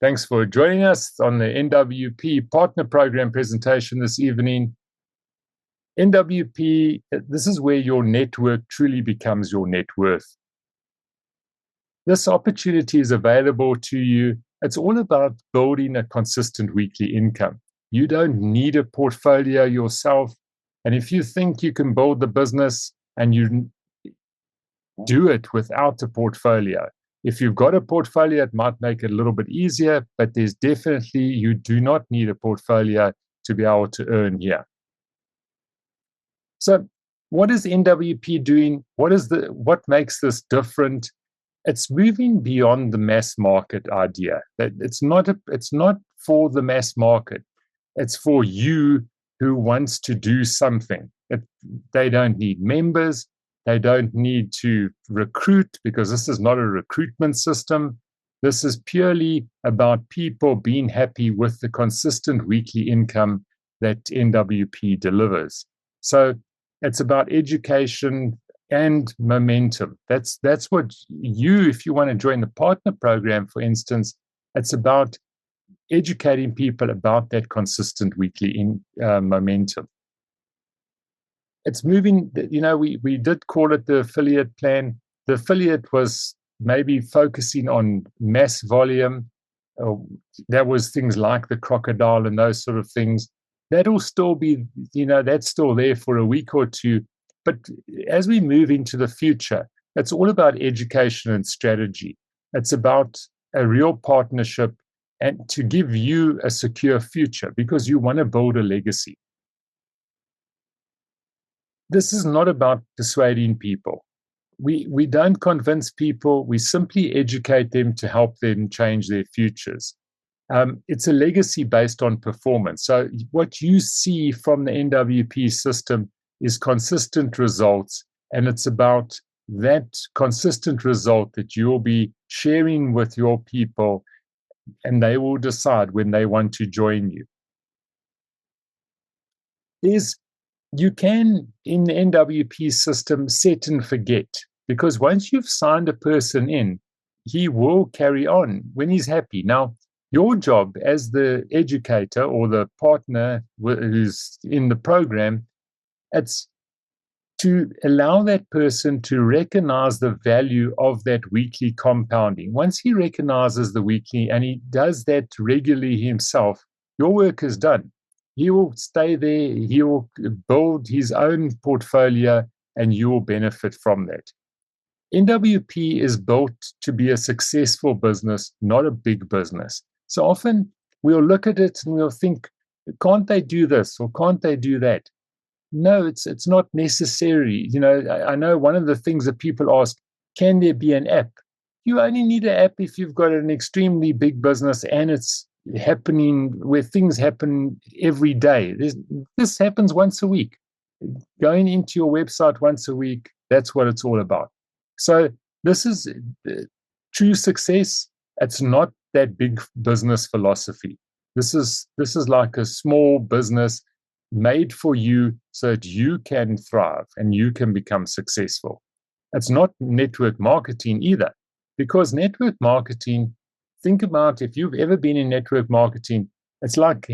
Thanks for joining us on the NWP Partner Programme presentation this evening. NWP, this is where your network truly becomes your net worth. This opportunity is available to you. It's all about building a consistent weekly income. You don't need a portfolio yourself. And if you think you can build the business and you do it without a portfolio, if you've got a portfolio, it might make it a little bit easier, but there's definitely, you do not need a portfolio to be able to earn here. So what is NWP doing? What makes this different? It's moving beyond the mass market idea. That it's not for the mass market. It's for you who wants to do something. They don't need members. They don't need to recruit, because this is not a recruitment system. This is purely about people being happy with the consistent weekly income that NWP delivers. So it's about education and momentum. That's what if you want to join the partner program, for instance, it's about educating people about that consistent weekly momentum. It's moving, we did call it the affiliate plan. The affiliate was maybe focusing on mass volume. That was things like the crocodile and those sort of things. That'll still be, that's still there for a week or two. But as we move into the future, it's all about education and strategy. It's about a real partnership and to give you a secure future, because you want to build a legacy. This is not about persuading people. We don't convince people. We simply educate them to help them change their futures. It's a legacy based on performance. So what you see from the NWP system is consistent results, and it's about that consistent result that you'll be sharing with your people, and they will decide when they want to join you. You can, in the NWP system, set and forget, because once you've signed a person in, he will carry on when he's happy. Now, your job as the educator or the partner who's in the program, it's to allow that person to recognize the value of that weekly compounding. Once he recognizes the weekly and he does that regularly himself, your work is done. He will stay there, he will build his own portfolio, and you will benefit from that. NWP is built to be a successful business, not a big business. So often we'll look at it and we'll think, can't they do this or can't they do that? No, it's not necessary. I know one of the things that people ask, can there be an app? You only need an app if you've got an extremely big business and it's happening where things happen every day. This happens once a week. Going into your website once a week, that's what it's all about. So this is true success. It's not that big business philosophy. This is like a small business made for you so that you can thrive and you can become successful. It's not network marketing either, because network marketing, think about if you've ever been in network marketing, it's like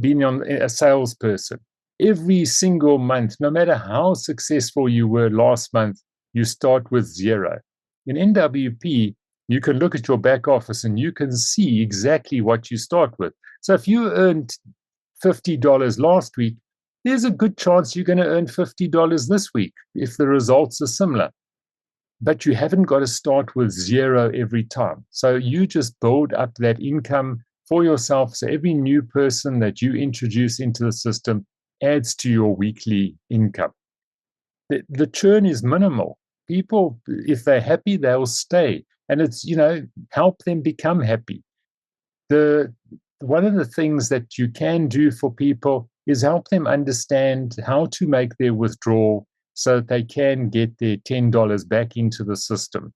being a salesperson. Every single month, no matter how successful you were last month, you start with zero. In NWP, you can look at your back office and you can see exactly what you start with. So if you earned $50 last week, there's a good chance you're going to earn $50 this week if the results are similar. But you haven't got to start with zero every time. So you just build up that income for yourself. So every new person that you introduce into the system adds to your weekly income. The churn is minimal. People, if they're happy, they'll stay. And it's, help them become happy. One of the things that you can do for people is help them understand how to make their withdrawal so that they can get their $10 back into the system.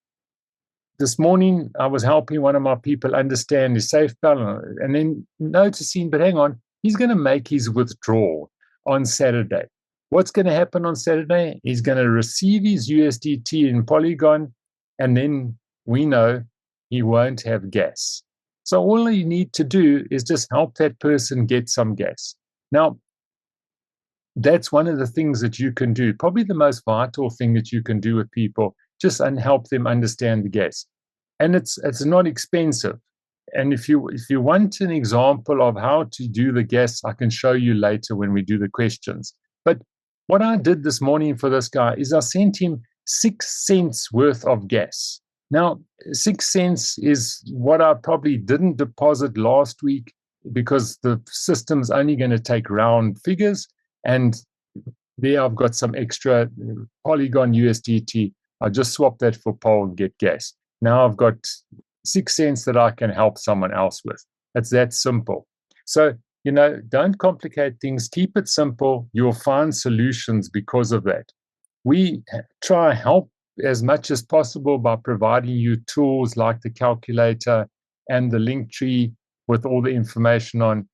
This morning, I was helping one of my people understand his safe balance and then noticing, but hang on, he's going to make his withdrawal on Saturday. What's going to happen on Saturday? He's going to receive his USDT in Polygon, and then we know he won't have gas. So all you need to do is just help that person get some gas. Now, that's one of the things that you can do. Probably the most vital thing that you can do with people, just help them understand the gas. And it's not expensive. And if you want an example of how to do the gas, I can show you later when we do the questions. But what I did this morning for this guy is I sent him 6 cents worth of gas. Now, 6 cents is what I probably didn't deposit last week because the system's only going to take round figures. And there I've got some extra Polygon USDT. I just swap that for Pol and get gas. Now I've got 6 cents that I can help someone else with. It's that simple. So, don't complicate things. Keep it simple. You'll find solutions because of that. We try help as much as possible by providing you tools like the calculator and the link tree with all the information on.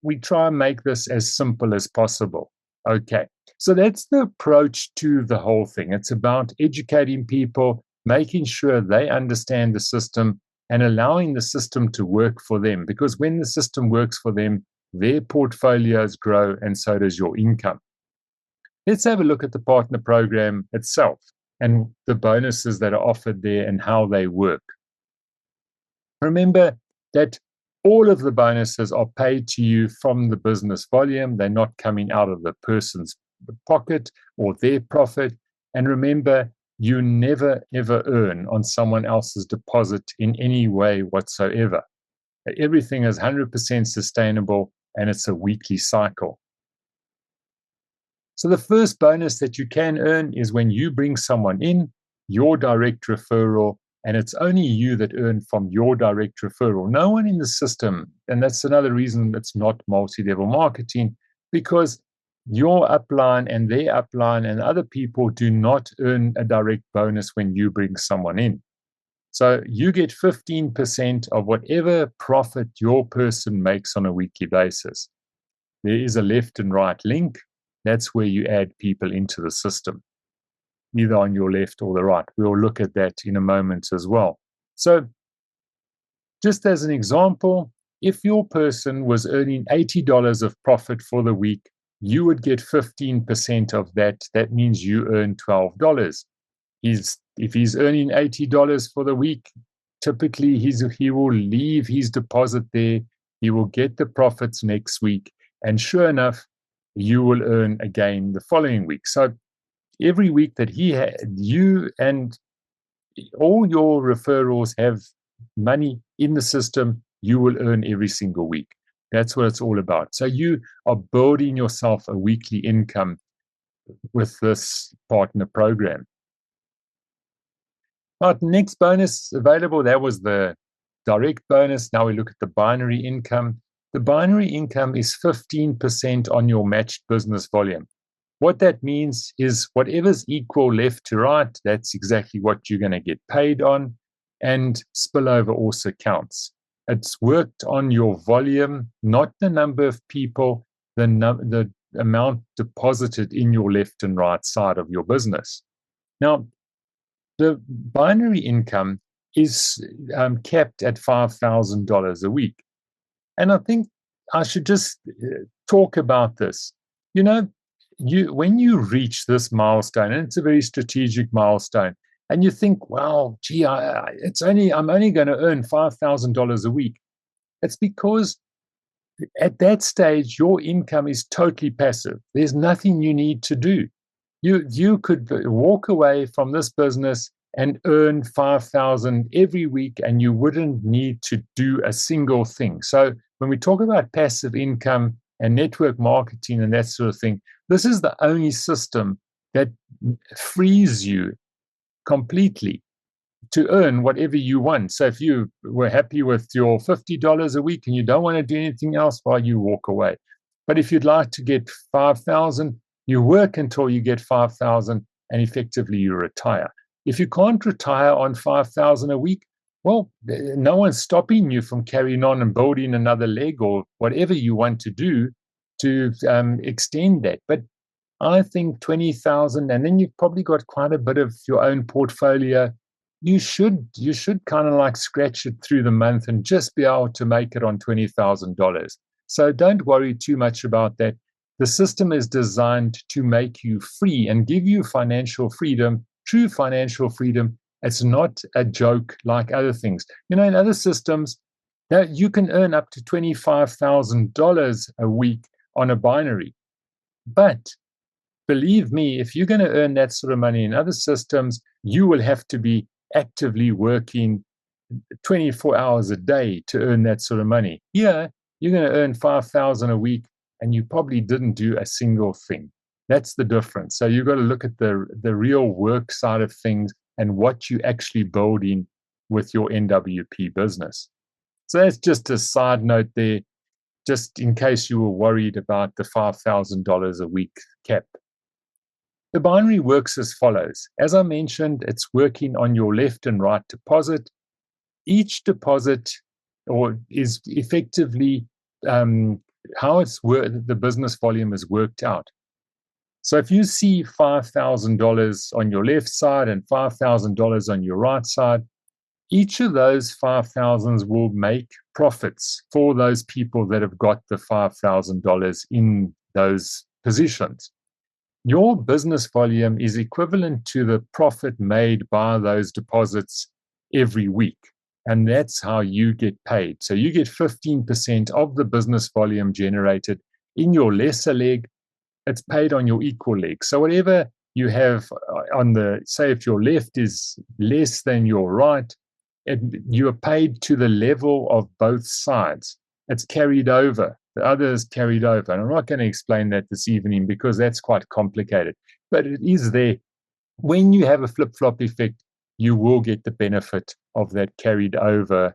We try and make this as simple as possible. Okay, so that's the approach to the whole thing. It's about educating people, making sure they understand the system and allowing the system to work for them. Because when the system works for them, their portfolios grow and so does your income. Let's have a look at the partner program itself and the bonuses that are offered there and how they work. Remember that all of the bonuses are paid to you from the business volume. They're not coming out of the person's pocket or their profit. And remember, you never, ever earn on someone else's deposit in any way whatsoever. Everything is 100% sustainable and it's a weekly cycle. So the first bonus that you can earn is when you bring someone in, your direct referral, and it's only you that earn from your direct referral. No one in the system, and that's another reason it's not multi-level marketing, because your upline and their upline and other people do not earn a direct bonus when you bring someone in. So you get 15% of whatever profit your person makes on a weekly basis. There is a left and right link. That's where you add people into the system, either on your left or the right. We'll look at that in a moment as well. So just as an example, if your person was earning $80 of profit for the week, you would get 15% of that. That means you earn $12. If he's earning $80 for the week, typically he will leave his deposit there. He will get the profits next week. And sure enough, you will earn again the following week. So every week that you and all your referrals have money in the system, you will earn every single week. That's what it's all about. So you are building yourself a weekly income with this partner program. All right, next bonus available, that was the direct bonus. Now we look at the binary income. The binary income is 15% on your matched business volume. What that means is whatever's equal left to right, that's exactly what you're going to get paid on, and spillover also counts. It's worked on your volume, not the number of people, the amount deposited in your left and right side of your business. Now, the binary income is capped at $5,000 a week. And I think I should just talk about this. When you reach this milestone, and it's a very strategic milestone, and you think, wow, gee, I'm only going to earn $5,000 a week. It's because at that stage, your income is totally passive. There's nothing you need to do. You could walk away from this business and earn $5,000 every week, and you wouldn't need to do a single thing. So when we talk about passive income and network marketing and that sort of thing, this is the only system that frees you completely to earn whatever you want. So if you were happy with your $50 a week and you don't want to do anything else, well, you walk away. But if you'd like to get $5,000, you work until you get $5,000 and effectively you retire. If you can't retire on $5,000 a week, well, no one's stopping you from carrying on and building another leg or whatever you want to do to extend that. But I think 20,000, and then you've probably got quite a bit of your own portfolio. you should kind of like scratch it through the month and just be able to make it on $20,000. So don't worry too much about that. The system is designed to make you free and give you financial freedom, true financial freedom. It's not a joke like other things. In other systems, that you can earn up to $25,000 a week on a binary. But believe me, if you're going to earn that sort of money in other systems, you will have to be actively working 24 hours a day to earn that sort of money. Here, you're going to earn 5,000 a week, and you probably didn't do a single thing. That's the difference. So you've got to look at the real work side of things and what you actually building with your NWP business. So that's just a side note there, just in case you were worried about the $5,000 a week cap. The binary works as follows. As I mentioned, it's working on your left and right deposit. Each deposit is effectively how the business volume is worked out. So if you see $5,000 on your left side and $5,000 on your right side, each of those 5,000s will make profits for those people that have got the $5,000 in those positions. Your business volume is equivalent to the profit made by those deposits every week. And that's how you get paid. So you get 15% of the business volume generated in your lesser leg. It's paid on your equal leg. So whatever you have say if your left is less than your right, you are paid to the level of both sides. It's carried over. The other is carried over. And I'm not going to explain that this evening because that's quite complicated. But it is there. When you have a flip-flop effect, you will get the benefit of that carried over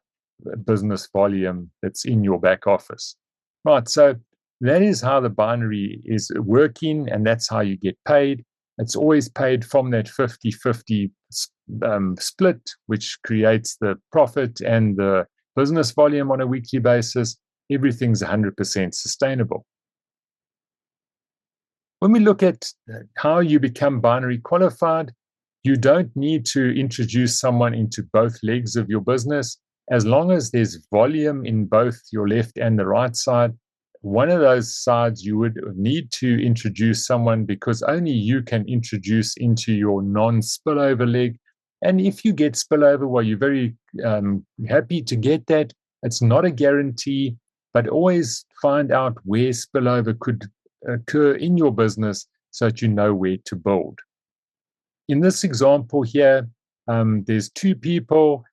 business volume that's in your back office. Right, so that is how the binary is working, and that's how you get paid. It's always paid from that 50-50 split, which creates the profit and the business volume on a weekly basis. Everything's 100% sustainable. When we look at how you become binary qualified, you don't need to introduce someone into both legs of your business. As long as there's volume in both your left and the right side, one of those sides you would need to introduce someone because only you can introduce into your non-spillover leg. And if you get spillover, well, you're very happy to get that. It's not a guarantee, but always find out where spillover could occur in your business so that you know where to build. In this example here, there's two people.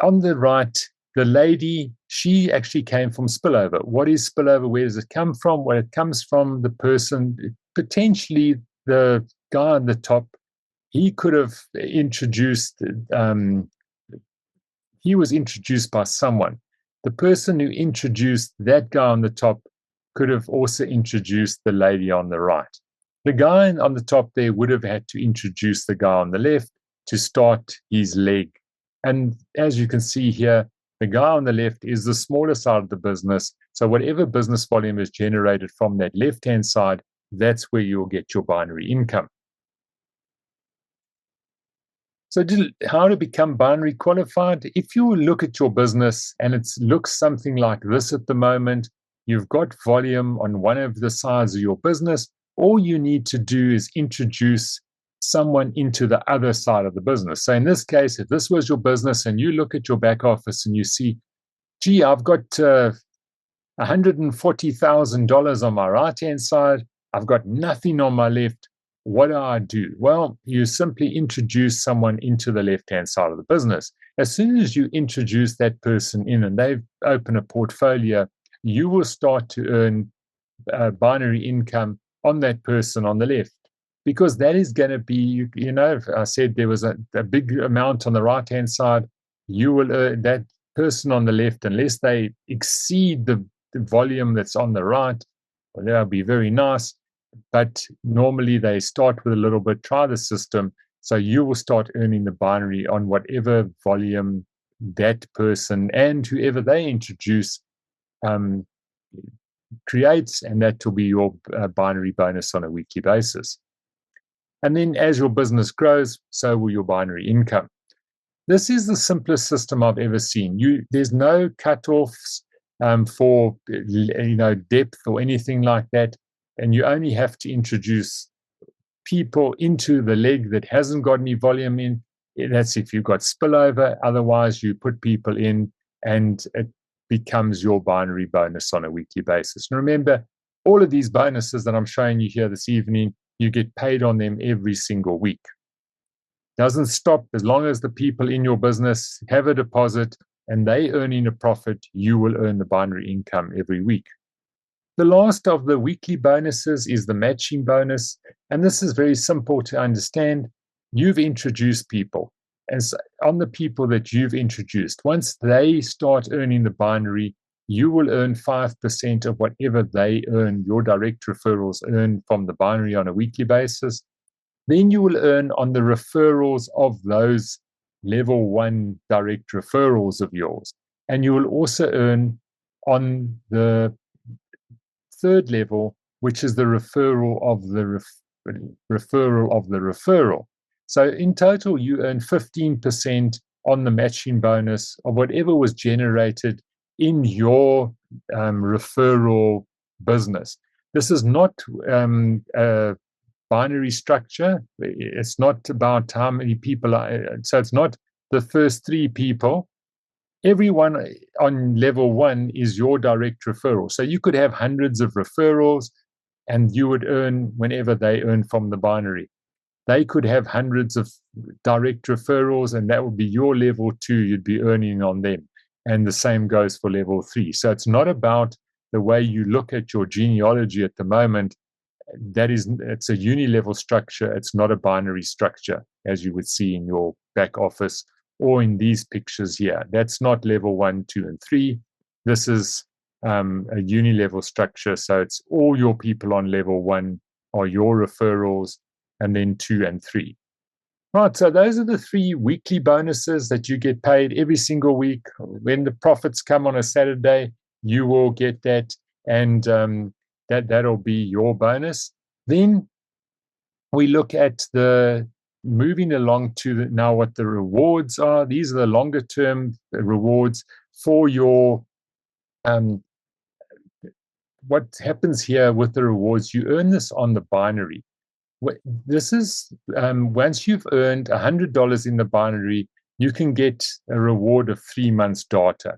On the right, the lady, she actually came from spillover. What is spillover? Where does it come from? Well, it comes from the person, potentially the guy on the top. He could have introduced, he was introduced by someone. The person who introduced that guy on the top could have also introduced the lady on the right. The guy on the top there would have had to introduce the guy on the left to start his leg. And as you can see here, the guy on the left is the smaller side of the business. So whatever business volume is generated from that left-hand side, that's where you'll get your binary income. So how to become binary qualified? If you look at your business and it looks something like this at the moment, you've got volume on one of the sides of your business, all you need to do is introduce someone into the other side of the business. So in this case, if this was your business and you look at your back office and you see, gee, I've got $140,000 on my right-hand side, I've got nothing on my left, what do? Well, you simply introduce someone into the left-hand side of the business. As soon as you introduce that person in and they open a portfolio, you will start to earn binary income on that person on the left, because that is going to be, if I said there was a big amount on the right-hand side, you will earn that person on the left, unless they exceed the volume that's on the right, well, that'll be very nice. But normally they start with a little bit, try the system. So you will start earning the binary on whatever volume that person and whoever they introduce creates, and that will be your binary bonus on a weekly basis. And then as your business grows, so will your binary income. This is the simplest system I've ever seen. There's no cutoffs for depth or anything like that, and you only have to introduce people into the leg that hasn't got any volume in. That's if you've got spillover. Otherwise, you put people in, and it becomes your binary bonus on a weekly basis. And remember, all of these bonuses that I'm showing you here this evening, you get paid on them every single week. Doesn't stop. As long as the people in your business have a deposit and they earning a profit, you will earn the binary income every week. The last of the weekly bonuses is the matching bonus. And this is very simple to understand. You've introduced people. And so on the people that you've introduced, once they start earning the binary, you will earn 5% of whatever they earn, your direct referrals earn from the binary on a weekly basis. Then you will earn on the referrals of those level 1 direct referrals of yours. And you will also earn on the third level, which is the referral of the referral. So in total, you earn 15% on the matching bonus of whatever was generated in your referral business. This is not a binary structure. It's not about how many people are. So it's not the first 3 people. Everyone on level 1 is your direct referral. So you could have hundreds of referrals and you would earn whenever they earn from the binary. They could have hundreds of direct referrals and that would be your level 2. You'd be earning on them. And the same goes for level 3. So it's not about the way you look at your genealogy at the moment. It's a uni-level structure. It's not a binary structure, as you would see in your back office or in these pictures here. That's not level 1, 2, and 3. This is a uni-level structure. So it's all your people on level 1 are your referrals, and then 2 and 3. Right, so those are the 3 weekly bonuses that you get paid every single week. When the profits come on a Saturday, you will get that, and that'll be your bonus. Then we look at the moving along to now what the rewards are. These are the longer term rewards for your what happens here with the rewards. You earn this on the binary. This is once you've earned $100 in the binary, you can get a reward of 3 months data.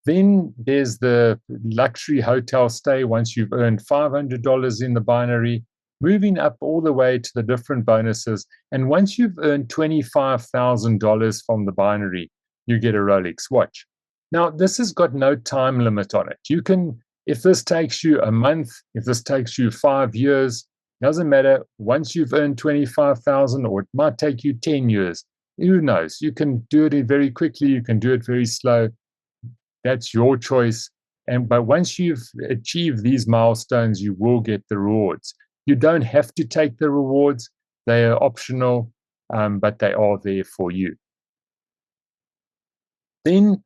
Then there's the luxury hotel stay once you've earned $500 in the binary, moving up all the way to the different bonuses. And once you've earned $25,000 from the binary, you get a Rolex watch. Now, this has got no time limit on it. You can, if this takes you a month, if this takes you 5 years, doesn't matter. Once you've earned 25,000, or it might take you 10 years, who knows? You can do it very quickly. You can do it very slow. That's your choice. But once you've achieved these milestones, you will get the rewards. You don't have to take the rewards. They are optional, but they are there for you. Then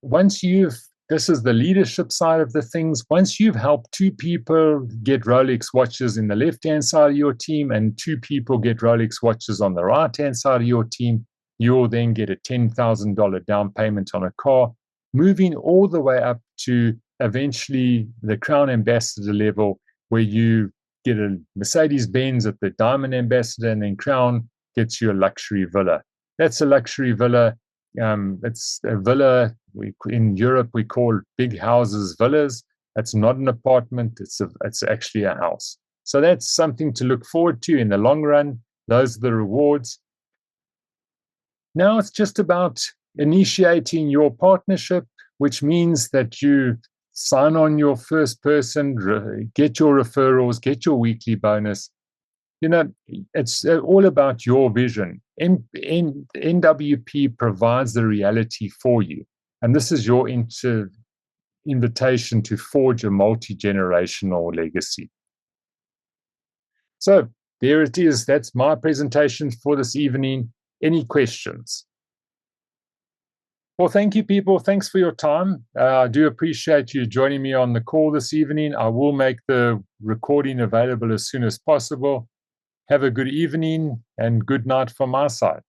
this is the leadership side of the things. Once you've helped 2 people get Rolex watches in the left-hand side of your team and 2 people get Rolex watches on the right-hand side of your team, you'll then get a $10,000 down payment on a car, moving all the way up to eventually the Crown Ambassador level, where you get a Mercedes-Benz at the Diamond Ambassador, and then Crown gets you a luxury villa. That's a luxury villa. It's a villa. In Europe, we call big houses villas. That's not an apartment. It's actually a house. So that's something to look forward to in the long run. Those are the rewards. Now it's just about initiating your partnership, which means that you sign on your first person, get your referrals, get your weekly bonus. It's all about your vision. NWP provides the reality for you. And this is your invitation to forge a multi-generational legacy. So there it is. That's my presentation for this evening. Any questions? Well, thank you, people. Thanks for your time. I do appreciate you joining me on the call this evening. I will make the recording available as soon as possible. Have a good evening and good night from my side.